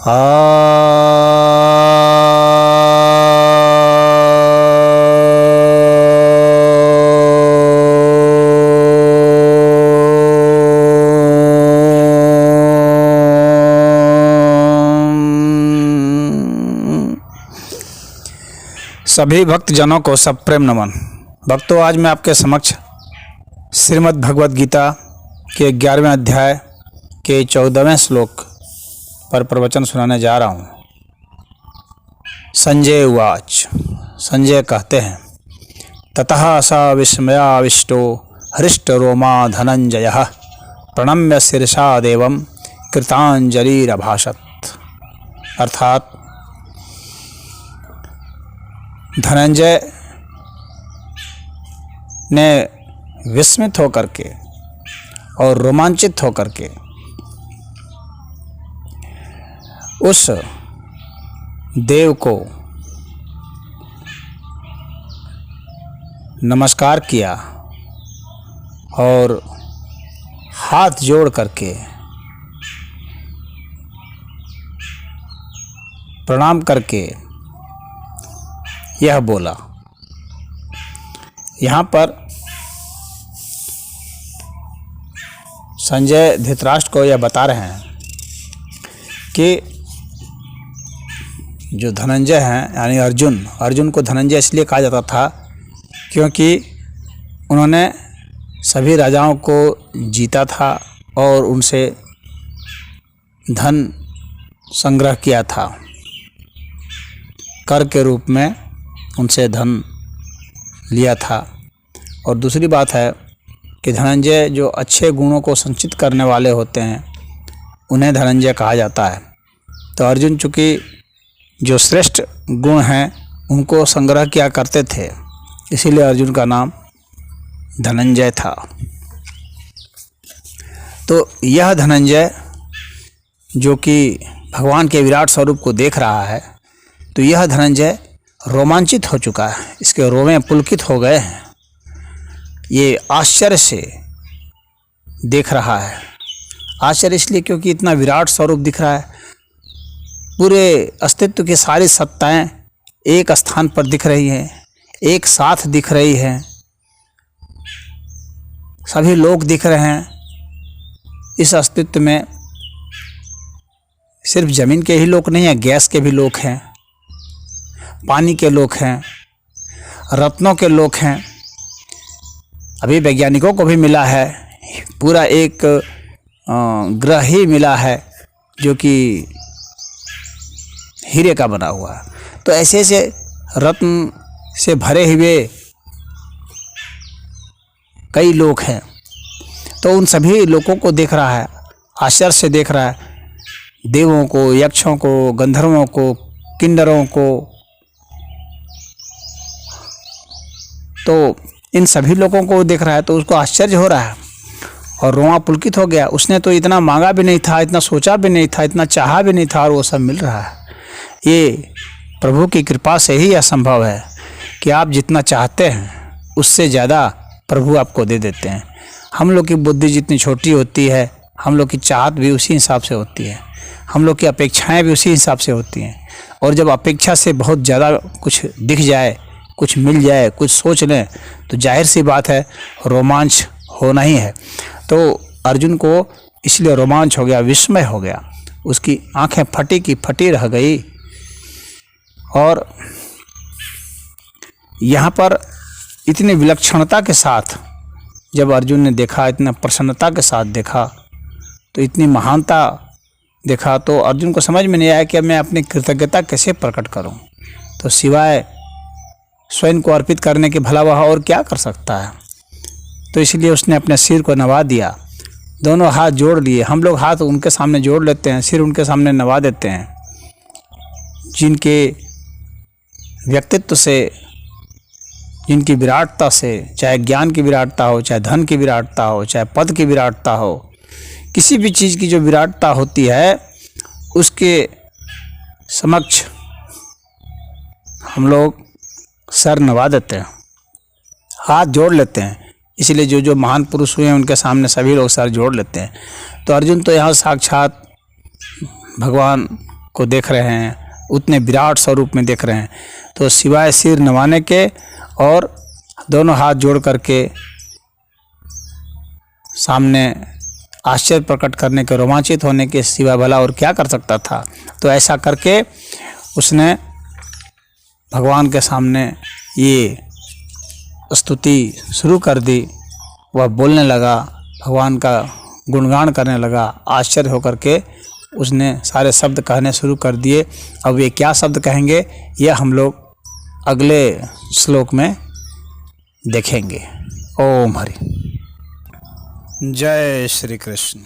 सभी भक्तजनों को सब प्रेम नमन। भक्तों, आज मैं आपके समक्ष श्रीमद् भगवद गीता के 11वें अध्याय के 14वें श्लोक पर प्रवचन सुनाने जा रहा हूँ। संजय उवाच। संजय कहते हैं, ततः स विस्मयाविष्टो हृष्टरोमा धनंजयः प्रणम्य शीर्षा देवं कृतांजलिरभाषत। अर्थात धनंजय ने विस्मित होकर के और रोमांचित होकर के उस देव को नमस्कार किया और हाथ जोड़ करके प्रणाम करके यह बोला। यहाँ पर संजय धृतराष्ट्र को यह बता रहे हैं कि जो धनंजय हैं यानी अर्जुन को धनंजय इसलिए कहा जाता था क्योंकि उन्होंने सभी राजाओं को जीता था और उनसे धन संग्रह किया था। कर के रूप में उनसे धन लिया था। और दूसरी बात है कि धनंजय जो अच्छे गुणों को संचित करने वाले होते हैं उन्हें धनंजय कहा जाता है। तो अर्जुन चूँकि जो श्रेष्ठ गुण हैं उनको संग्रह किया करते थे, इसीलिए अर्जुन का नाम धनंजय था। तो यह धनंजय जो कि भगवान के विराट स्वरूप को देख रहा है, तो यह धनंजय रोमांचित हो चुका है, इसके रोंवे पुलकित हो गए हैं। ये आश्चर्य से देख रहा है। आश्चर्य इसलिए क्योंकि इतना विराट स्वरूप दिख रहा है। पूरे अस्तित्व की सारी सत्ताएं एक स्थान पर दिख रही हैं, एक साथ दिख रही हैं। सभी लोग दिख रहे हैं। इस अस्तित्व में सिर्फ जमीन के ही लोग नहीं हैं, गैस के भी लोग हैं, पानी के लोग हैं, रत्नों के लोग हैं। अभी वैज्ञानिकों को भी मिला है, पूरा एक ग्रह ही मिला है जो कि हीरे का बना हुआ है। तो ऐसे ऐसे रत्न से भरे हुए कई लोग हैं। तो उन सभी लोगों को देख रहा है, आश्चर्य से देख रहा है। देवों को, यक्षों को, गंधर्वों को, किन्नरों को। तो इन सभी लोगों को देख रहा है तो उसको आश्चर्य हो रहा है और रोंवा पुलकित हो गया। उसने तो इतना मांगा भी नहीं था, इतना सोचा भी नहीं था, इतना चाहा भी नहीं था और वो सब मिल रहा है। ये प्रभु की कृपा से ही यह संभव है कि आप जितना चाहते हैं उससे ज़्यादा प्रभु आपको दे देते हैं। हम लोग की बुद्धि जितनी छोटी होती है, हम लोग की चाहत भी उसी हिसाब से होती है, हम लोग की अपेक्षाएं भी उसी हिसाब से होती हैं। और जब अपेक्षा से बहुत ज़्यादा कुछ दिख जाए, कुछ मिल जाए, कुछ सोच लें, तो जाहिर सी बात है रोमांच होना ही है। तो अर्जुन को इसलिए रोमांच हो गया, विस्मय हो गया, उसकी आंखें फटी की फटी रह गई। और यहाँ पर इतनी विलक्षणता के साथ जब अर्जुन ने देखा, इतना प्रसन्नता के साथ देखा, तो इतनी महानता देखा, तो अर्जुन को समझ में नहीं आया कि अब मैं अपनी कृतज्ञता कैसे प्रकट करूं। तो सिवाय स्वयं को अर्पित करने के भला वह और क्या कर सकता है। तो इसलिए उसने अपने सिर को नवा दिया, दोनों हाथ जोड़ लिए। हम लोग हाथ उनके सामने जोड़ लेते हैं, सिर उनके सामने नवा देते हैं। जिनके व्यक्तित्व से, जिनकी विराटता से, चाहे ज्ञान की विराटता हो, चाहे धन की विराटता हो, चाहे पद की विराटता हो, किसी भी चीज़ की जो विराटता होती है उसके समक्ष हम लोग सर नवा देते हैं, हाथ जोड़ लेते हैं। इसलिए जो जो महान पुरुष हुए हैं उनके सामने सभी लोग सर जोड़ लेते हैं। तो अर्जुन तो यहाँ साक्षात भगवान को देख रहे हैं, उतने विराट स्वरूप में देख रहे हैं। तो सिवाय सिर नवाने के और दोनों हाथ जोड़ करके सामने आश्चर्य प्रकट करने के, रोमांचित होने के सिवा भला और क्या कर सकता था। तो ऐसा करके उसने भगवान के सामने ये स्तुति शुरू कर दी। वह बोलने लगा, भगवान का गुणगान करने लगा। आश्चर्य होकर के उसने सारे शब्द कहने शुरू कर दिए। अब ये क्या शब्द कहेंगे ये हम लोग अगले श्लोक में देखेंगे। ओम हरि। जय श्री कृष्ण।